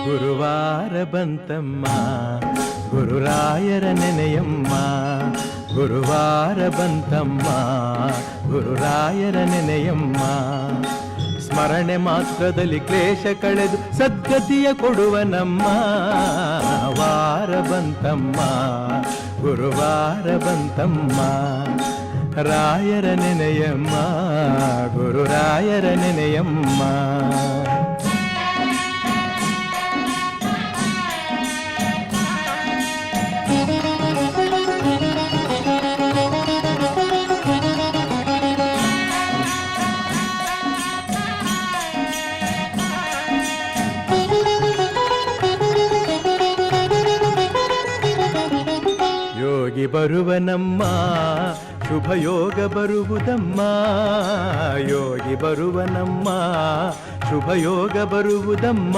ಗುರುವಾರ ಬಂತಮ್ಮ ಗುರುರಾಯರ ನೆನೆಯಮ್ಮ. ಗುರುವಾರ ಬಂತಮ್ಮ ಗುರುರಾಯರ ನೆನೆಯಮ್ಮ. ಸ್ಮರಣೆ ಮಾತ್ರದಲ್ಲಿ ಕ್ಲೇಶ ಕಳೆದು ಸದ್ಗತಿಯ ಕೊಡುವ ನಮ್ಮ ವಾರ ಬಂತಮ್ಮ ಗುರುವಾರ ಬಂತಮ್ಮ. ರಾಯರ ನೆನೆಯಮ್ಮ ಗುರುರಾಯರ ನೆನೆಯಮ್ಮ. ಯೋಗಿ ಬರುವನಮ್ಮ ಶುಭಯೋಗ ಬರುವುದಮ್ಮ. ಯೋಗಿ ಬರುವನಮ್ಮ ಶುಭಯೋಗ ಬರುವುದಮ್ಮ.